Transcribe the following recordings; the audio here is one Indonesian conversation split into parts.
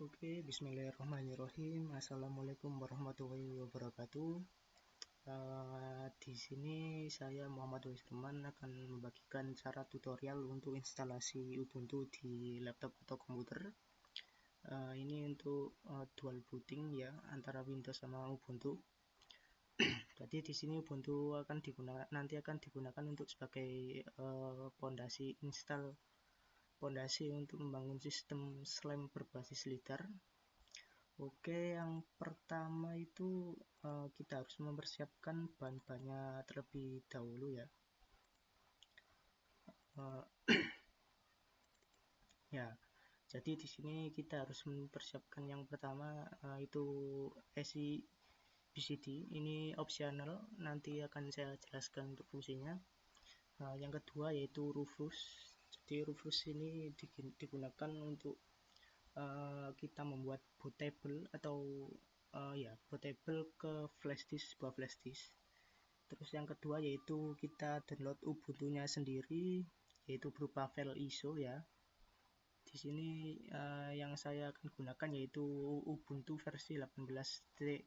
Oke, bismillahirrahmanirrahim. Assalamualaikum warahmatullahi wabarakatuh. Di sini saya Muhammad Wisman akan membagikan cara tutorial untuk instalasi Ubuntu di laptop atau komputer. Ini untuk dual booting ya antara Windows sama Ubuntu. Jadi di sini Ubuntu nanti akan digunakan untuk sebagai pondasi untuk membangun sistem SLAM berbasis LIDAR. Oke, yang pertama itu kita harus mempersiapkan bahan-bahannya terlebih dahulu ya. Ya, jadi di sini kita harus mempersiapkan yang pertama itu ECI BCD. Ini opsional, nanti akan saya jelaskan untuk fungsinya. Yang kedua yaitu Rufus. Jadi Rufus ini digunakan untuk kita membuat bootable atau bootable ke sebuah flash disk. Terus yang kedua yaitu kita download Ubuntu-nya sendiri, yaitu berupa file ISO ya. Di sini yang saya akan gunakan yaitu Ubuntu versi 18.04.6.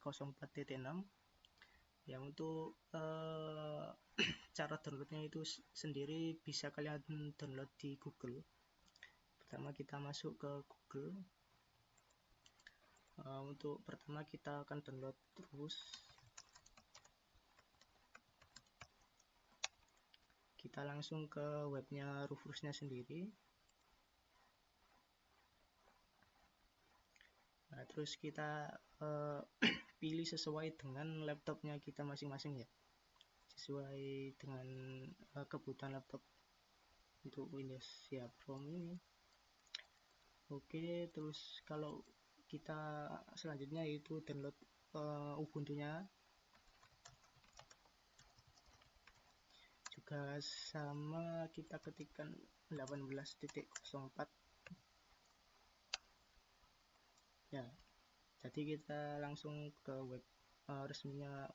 Ya, untuk cara downloadnya itu sendiri bisa kalian download di Google. Pertama kita masuk ke Google. Untuk pertama kita akan download terus. Kita langsung ke webnya Rufusnya sendiri. Nah, terus kita pilih sesuai dengan laptopnya kita masing-masing ya, sesuai dengan kebutuhan laptop untuk Windows ya Chrome ini. Oke, terus kalau kita selanjutnya yaitu download Ubuntu-nya, juga sama, kita ketikkan 18.04 ya. Jadi kita langsung ke web resminya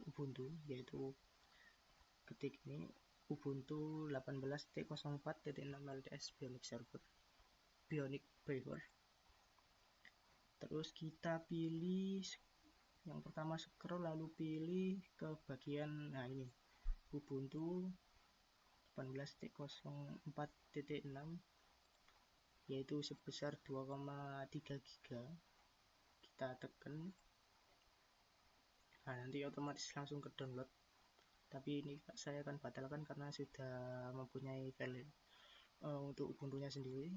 Ubuntu, yaitu ketik ini Ubuntu 18.04.6 LTS Bionic Beaver. Terus kita pilih yang pertama, scroll lalu pilih ke bagian ini Ubuntu 18.04.6 yaitu sebesar 2,3 GB. Kita tekan. Nah, nanti otomatis langsung ke download. Tapi ini saya akan batalkan karena sudah mempunyai file untuk Ubuntu-nya sendiri.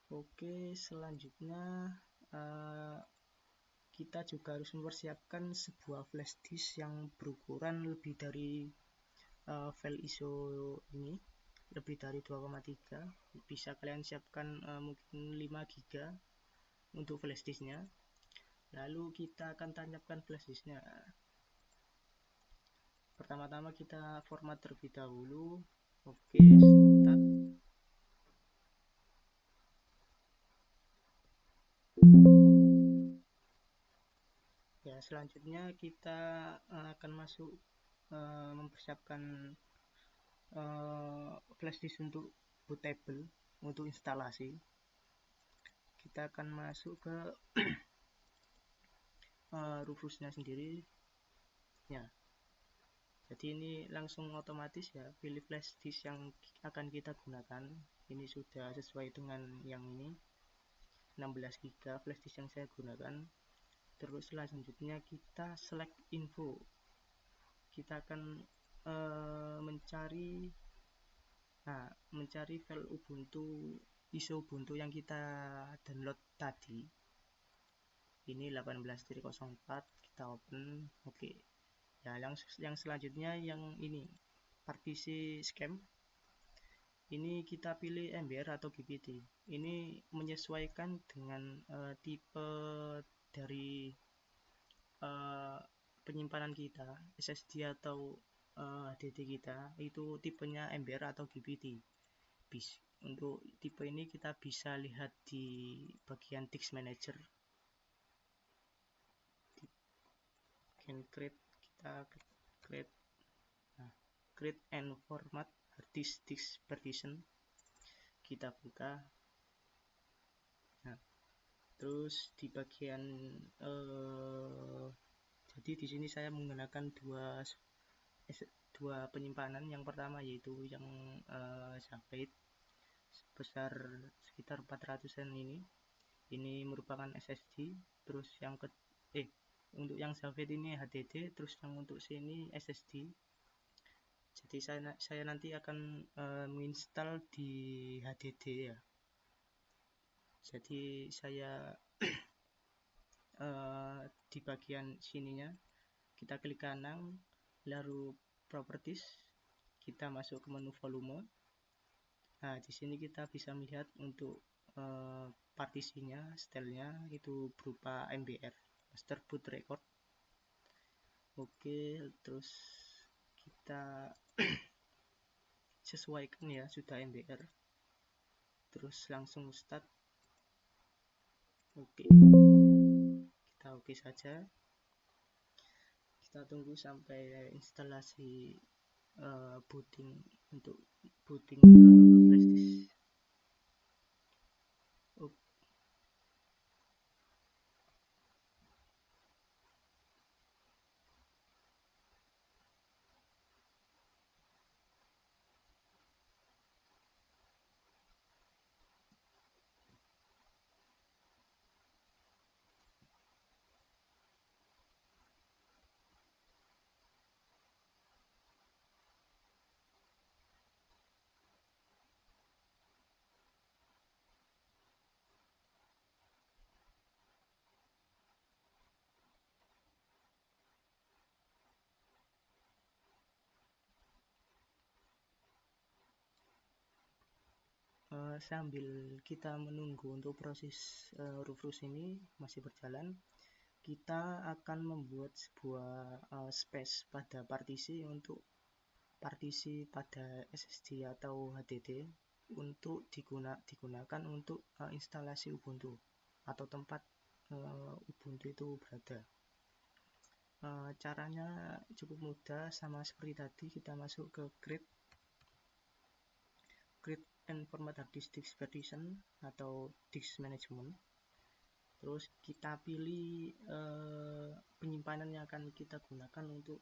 Oke, selanjutnya kita juga harus mempersiapkan sebuah flash disk yang berukuran lebih dari file ISO ini, lebih dari 2,3. Bisa kalian siapkan mungkin 5 GB untuk flash disknya. Lalu kita akan tancapkan flash disknya. Pertama-tama kita format terlebih dahulu. Oke, start. Ya, selanjutnya kita akan masuk mempersiapkan flash disk untuk bootable, untuk instalasi. Kita akan masuk ke Rufusnya sendiri ya. Jadi ini langsung otomatis ya, pilih flash disk yang akan kita gunakan. Ini sudah sesuai dengan yang ini, 16 GB flash disk yang saya gunakan. Terus selanjutnya kita select info. Kita akan mencari file Ubuntu, ISO Ubuntu yang kita download tadi. Ini 18.04, kita open. Oke. Ya, yang selanjutnya yang ini partisi scam. Ini kita pilih MBR atau GPT. Ini menyesuaikan dengan tipe dari penyimpanan kita, SSD atau HDD kita, itu tipenya MBR atau GPT. Untuk tipe ini kita bisa lihat di bagian disk manager. Kita create and format hard disk partition. kita buka. Nah, terus di bagian jadi di sini saya menggunakan dua penyimpanan. Yang pertama yaitu yang Zaved sebesar sekitar 400-an ini merupakan SSD. Terus yang untuk yang Zaved ini HDD, terus yang untuk sini SSD. Jadi saya nanti akan menginstal di HDD ya. Jadi saya di bagian sininya kita klik kanan, lalu properties, kita masuk ke menu volume. Nah, di sini kita bisa melihat untuk partisinya, stylenya itu berupa MBR, master boot record. Oke, terus kita sesuaikan ya, sudah MBR. Terus langsung start. Oke, kita oke saja. Kita tunggu sampai instalasi booting untuk booting ke flash disk. Sambil kita menunggu untuk proses refresh ini masih berjalan, kita akan membuat sebuah space pada partisi untuk partisi pada SSD atau HDD untuk digunakan untuk instalasi Ubuntu atau tempat Ubuntu itu berada. Caranya cukup mudah, sama seperti tadi. Kita masuk ke create and format hard disk partition atau disk management. Terus kita pilih penyimpanan yang akan kita gunakan untuk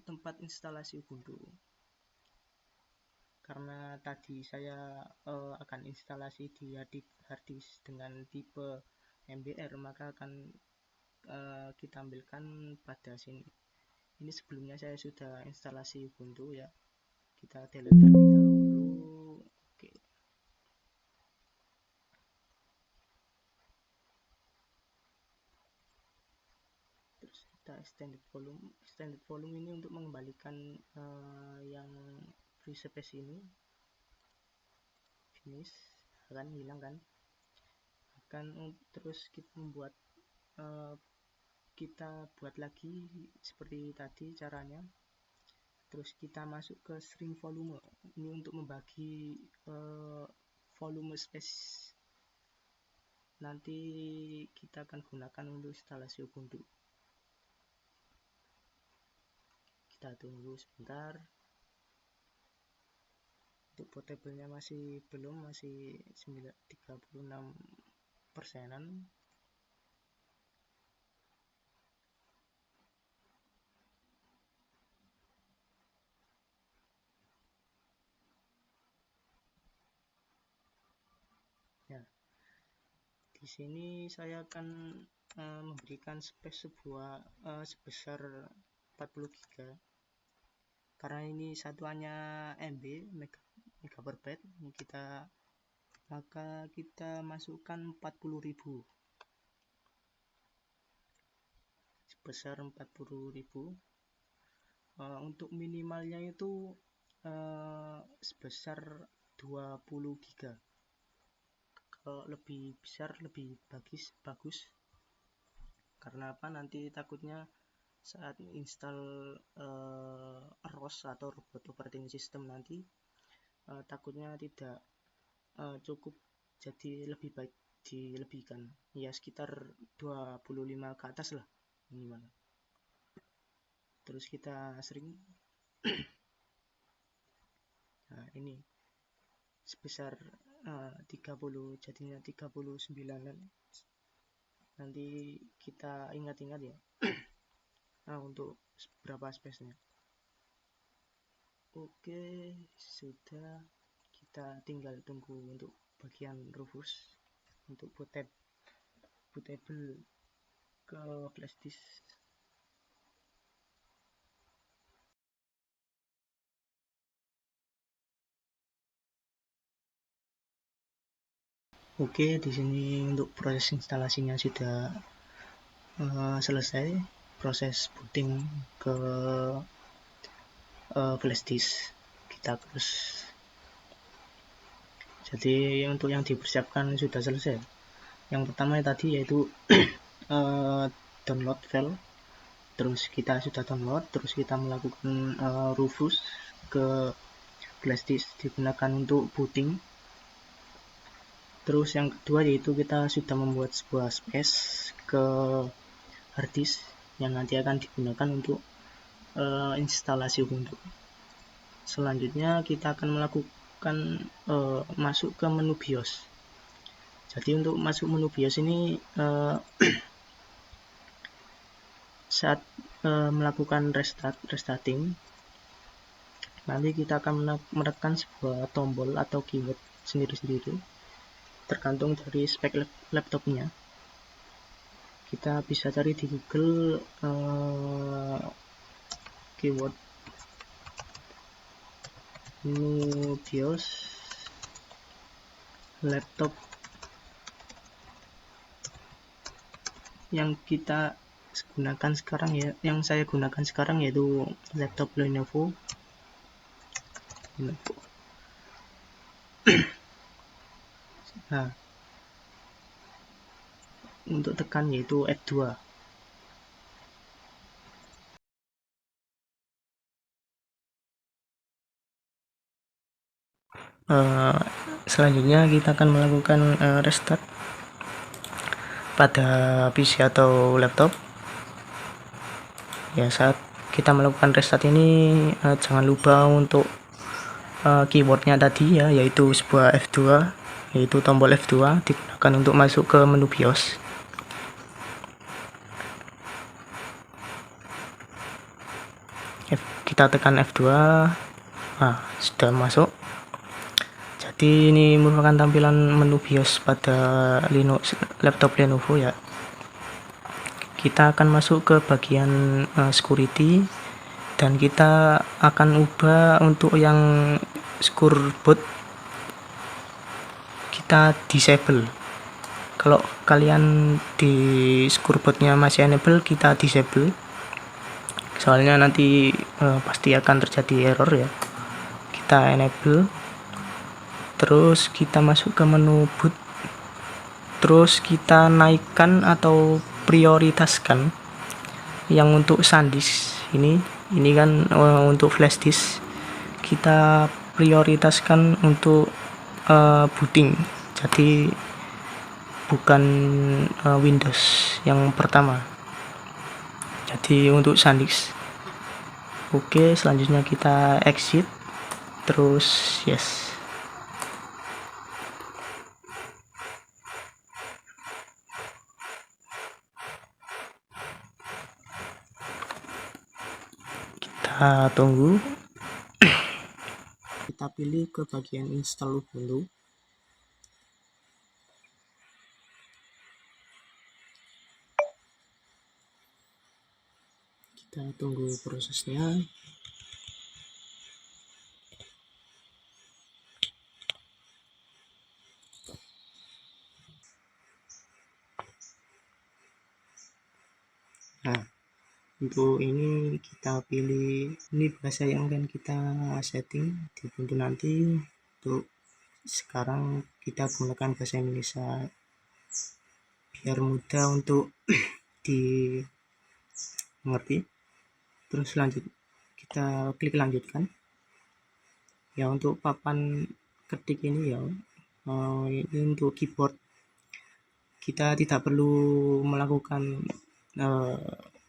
tempat instalasi Ubuntu. Karena tadi saya akan instalasi di hard disk dengan tipe MBR, maka akan kita ambilkan pada sini. Ini sebelumnya saya sudah instalasi Ubuntu ya. Kita delete terlebih dahulu. Oke. Terus kita extended volume ini untuk mengembalikan yang free space ini. Finish, akan hilang kan? Terus kita membuat kita buat lagi seperti tadi caranya. Terus kita masuk ke string volume. Ini untuk membagi volume space. Nanti kita akan gunakan untuk instalasi Ubuntu. Kita tunggu sebentar. Untuk portable-nya masih belum, masih 36%-an. Ya, di sini saya akan memberikan space sebesar 40 GB. Karena ini satuannya MB, megabyte, maka kita masukkan 40.000 sebesar 40.000. Untuk minimalnya itu sebesar 20 GB. Kalau lebih besar lebih bagus. Karena apa? Nanti takutnya saat install ROS atau robot operating system nanti takutnya tidak cukup, jadi lebih baik dilebihkan ya, sekitar 25 ke atas lah minimal. Terus kita sering ini sebesar 30, jadinya 39. Nanti kita ingat-ingat ya. Untuk berapa space-nya. Oke, sudah. Kita tinggal tunggu untuk bagian Rufus untuk bootable ke flash disk. Oke, di sini untuk proses instalasinya sudah selesai. Proses booting ke flash disk kita terus. Jadi untuk yang dipersiapkan sudah selesai. Yang pertama tadi yaitu download file. Terus kita sudah download, terus kita melakukan Rufus ke flash disk digunakan untuk booting. Terus yang kedua yaitu kita sudah membuat sebuah space ke hard disk yang nanti akan digunakan untuk instalasi Ubuntu. Selanjutnya kita akan melakukan masuk ke menu BIOS. Jadi untuk masuk menu BIOS ini saat melakukan restarting, nanti kita akan menekan sebuah tombol atau keyword sendiri-sendiri tergantung dari spek laptopnya. Kita bisa cari di Google keyword menu BIOS laptop yang kita gunakan sekarang ya, yang saya gunakan sekarang yaitu laptop Lenovo. Nah, untuk tekan yaitu F2. Selanjutnya kita akan melakukan restart pada PC atau laptop. Ya, saat kita melakukan restart ini jangan lupa untuk keywordnya tadi ya, yaitu sebuah F2, yaitu tombol F2 digunakan untuk masuk ke menu BIOS. Kita tekan F2. Sudah masuk. Jadi ini merupakan tampilan menu BIOS pada Linux laptop Lenovo ya. Kita akan masuk ke bagian security dan kita akan ubah untuk yang secure boot kita disable. Kalau kalian di secure bootnya masih enable, kita disable. Soalnya nanti pasti akan terjadi error ya. Kita enable. Terus kita masuk ke menu boot. Terus kita naikkan atau prioritaskan yang untuk SanDisk ini kan untuk flash disk kita prioritaskan untuk booting, jadi bukan Windows yang pertama, jadi untuk SanDisk. Oke, selanjutnya kita exit, terus yes. Kita tunggu. Kita pilih ke bagian install Ubuntu. Kita tunggu prosesnya. Nah, untuk ini kita pilih, ini bahasa yang akan kita setting di Ubuntu nanti. Untuk sekarang kita gunakan bahasa Indonesia biar mudah untuk dimengerti. Terus lanjut, kita klik lanjutkan ya. Untuk papan ketik ini ya, ini untuk keyboard, kita tidak perlu melakukan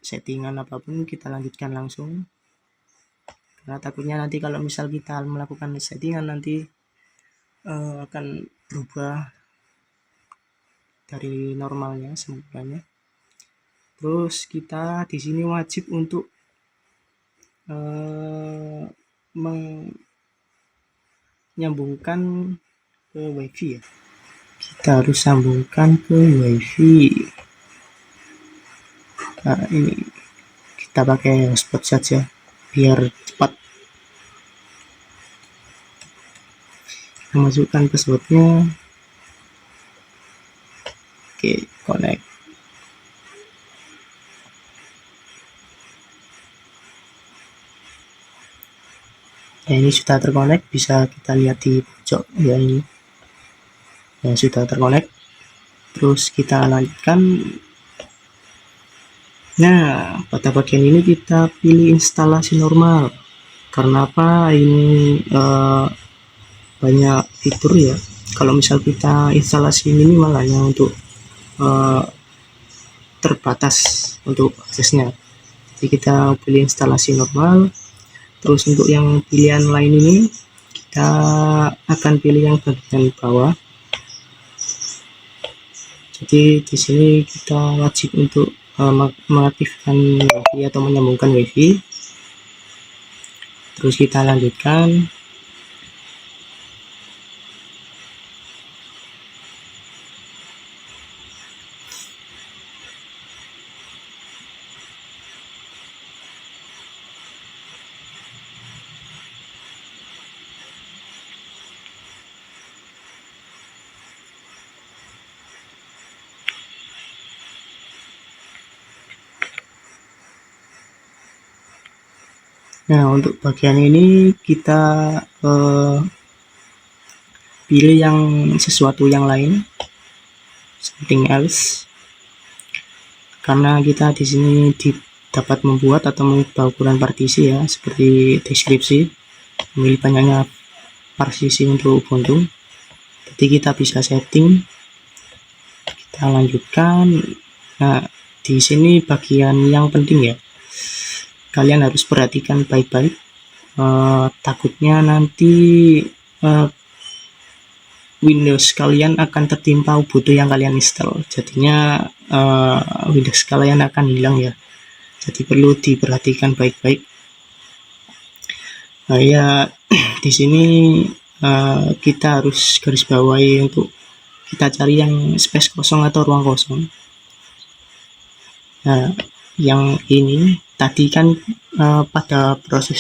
settingan apapun, kita lanjutkan langsung karena takutnya nanti kalau misal kita melakukan settingan nanti akan berubah dari normalnya semulanya. Terus kita di sini wajib untuk menyambungkan ke wifi ya. Kita harus sambungkan ke wifi. Nah, ini kita pakai hotspot saja biar cepat. Kita masukkan passwordnya. Oke, connect. Nah, ini sudah terkonek, bisa kita lihat di pojok ya ini. Ya, sudah terkonek. Terus kita lanjutkan. Nah, pada bagian ini kita pilih instalasi normal. Karena apa? Ini banyak fitur ya. Kalau misal kita instalasi minimal hanya untuk terbatas untuk aksesnya. Jadi kita pilih instalasi normal. Terus untuk yang pilihan lain ini kita akan pilih yang bagian bawah. Jadi di sini kita wajib untuk mengaktifkan wifi atau menyambungkan wifi. Terus kita lanjutkan. Nah, untuk bagian ini kita pilih yang sesuatu yang lain, something else, karena kita di sini dapat membuat atau mengubah ukuran partisi ya, seperti deskripsi, memilih banyaknya partisi untuk Ubuntu. Jadi kita bisa setting, kita lanjutkan. Nah, di sini bagian yang penting ya, kalian harus perhatikan baik-baik, takutnya nanti Windows kalian akan tertimpa Ubuntu yang kalian install, jadinya Windows kalian akan hilang ya. Jadi perlu diperhatikan baik-baik. Nah ya, di sini kita harus garis bawahi untuk kita cari yang space kosong atau ruang kosong. Nah, yang ini tadi kan pada proses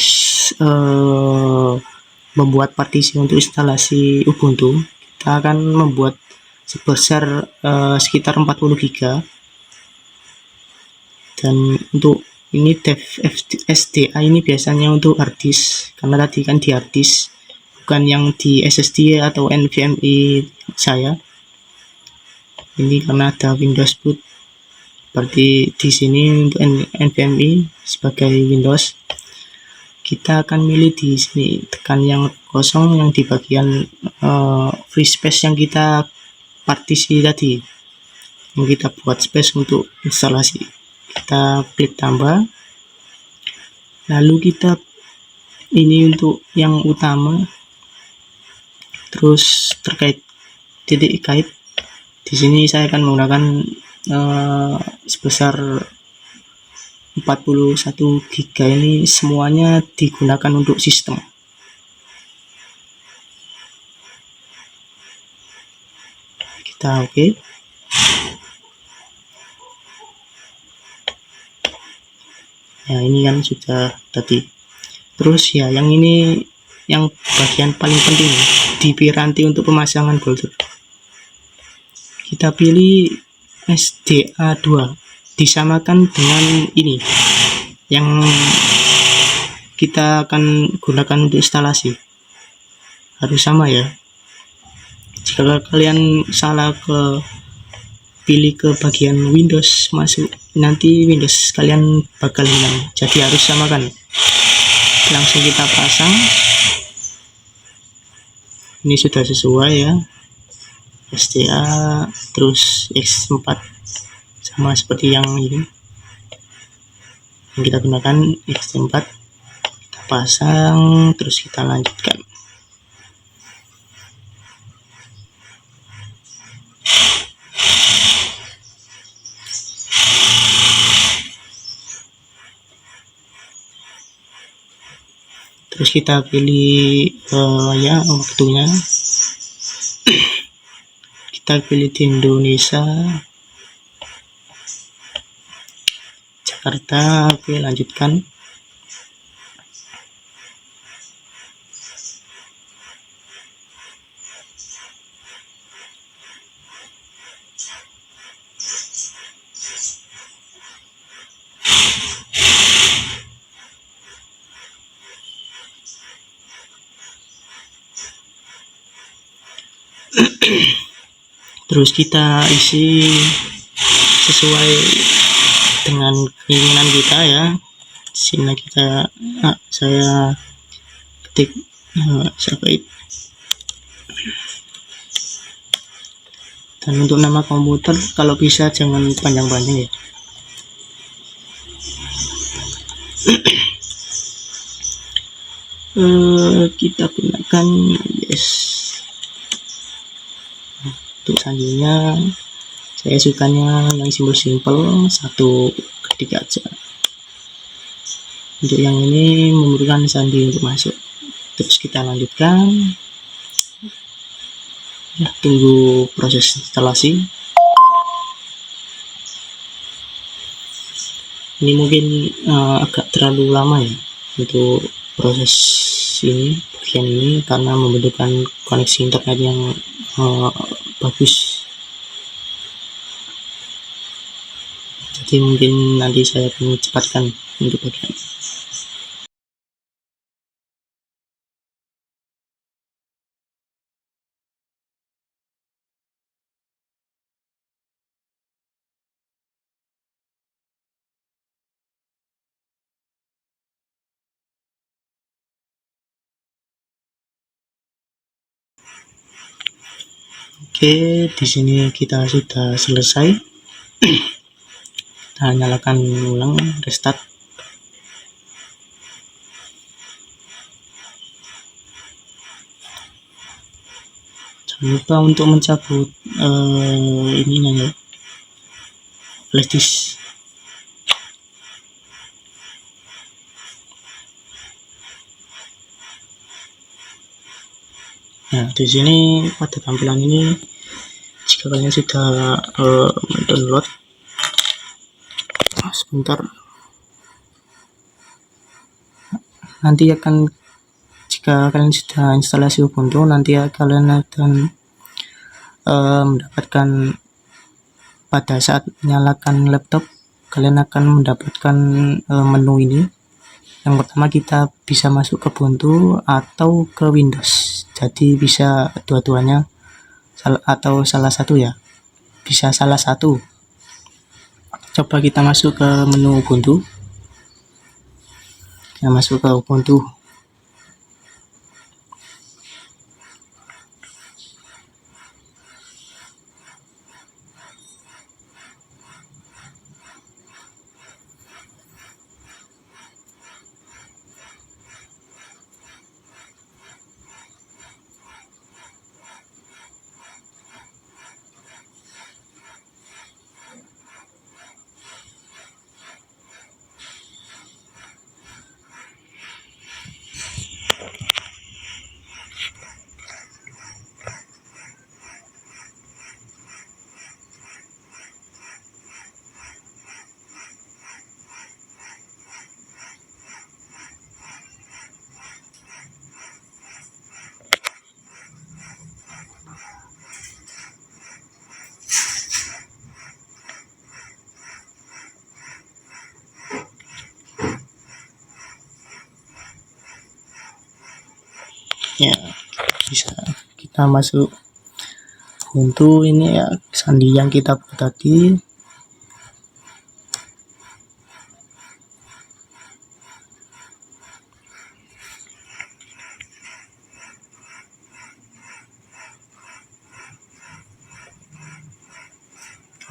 membuat partisi untuk instalasi Ubuntu, kita akan membuat sebesar sekitar 40 GB. Dan untuk ini dev SDA ini biasanya untuk hard disk, karena tadi kan di hard disk, bukan yang di SSD atau NVMe saya. Ini karena ada Windows boot, seperti di sini untuk NVMe sebagai Windows. Kita akan milih di sini, tekan yang kosong yang di bagian free space yang kita partisi tadi, yang kita buat space untuk instalasi. Kita klik tambah, lalu kita ini untuk yang utama, terus terkait titik kait. Di sini saya akan menggunakan sebesar 41 GB. Ini semuanya digunakan untuk sistem. Kita oke. Ya, ini kan sudah tadi. Terus ya, yang ini yang bagian paling penting di piranti untuk pemasangan boulder. Kita pilih SDA2, disamakan dengan ini yang kita akan gunakan untuk instalasi, harus sama ya. Jika kalian salah pilih ke bagian Windows masuk, nanti Windows kalian bakal hilang, jadi harus samakan. Langsung kita pasang, ini sudah sesuai ya, SDA terus X4 sama seperti yang ini yang kita gunakan, X4. Kita pasang, terus kita lanjutkan. Terus kita pilih ya waktunya, kita pilih di Indonesia, Jakarta. Oke, lanjutkan. Terus kita isi sesuai dengan keinginan kita ya. Di sini kita saya ketik Syafid. Dan untuk nama komputer kalau bisa jangan panjang-panjang ya. Kita gunakan yes. Untuk selanjutnya saya sukanya yang simpel-simpel, satu ketik aja. Untuk yang ini memerlukan sandi untuk masuk. Terus kita lanjutkan ya, tunggu proses instalasi. Ini mungkin agak terlalu lama ya untuk proses ini, bagian ini, karena membutuhkan koneksi internet yang bagus. Jadi mungkin nanti saya akan cepatkan untuk bagian ini. Oke, di sini kita sudah selesai. Kita nyalakan ulang, restart. Jangan lupa untuk mencabut ininya ya, flash disk. Nah, di sini pada tampilan ini, jika kalian sudah mendownload, sebentar, nanti akan, jika kalian sudah instalasi Ubuntu, nanti kalian akan mendapatkan, pada saat menyalakan laptop, kalian akan mendapatkan menu ini. Yang pertama, kita bisa masuk ke Ubuntu atau ke Windows. Jadi bisa dua-duanya atau salah satu ya. Bisa salah satu. Coba kita masuk ke menu Ubuntu. Kita masuk ke Ubuntu. Ya, bisa kita masuk Ubuntu ini ya, sandi yang kita buat tadi.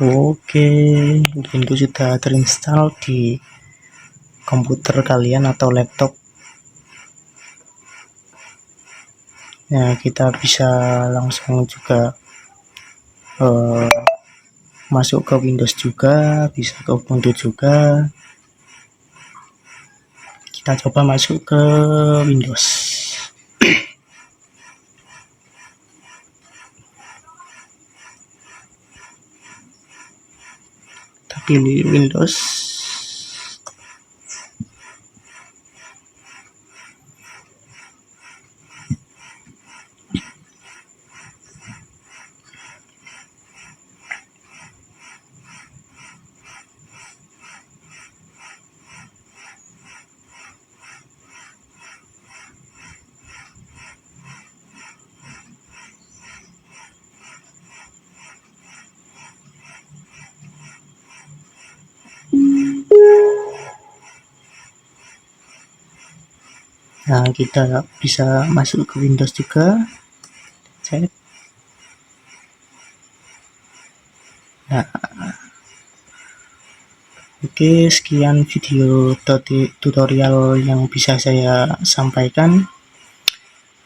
Oke, Ubuntu sudah terinstall di komputer kalian atau laptop. Nah, kita bisa langsung juga masuk ke Windows juga, bisa ke Ubuntu juga. Kita coba masuk ke Windows. Kita pilih Windows. Nah, kita bisa masuk ke Windows juga. Cek. Nah, oke, sekian video tutorial yang bisa saya sampaikan.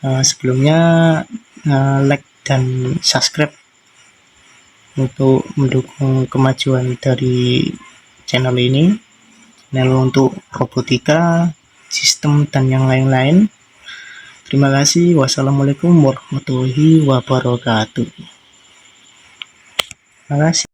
Sebelumnya like dan subscribe untuk mendukung kemajuan dari channel ini, channel untuk robotika, sistem, dan yang lain-lain. Terima kasih. Wassalamualaikum warahmatullahi wabarakatuh. Terima kasih.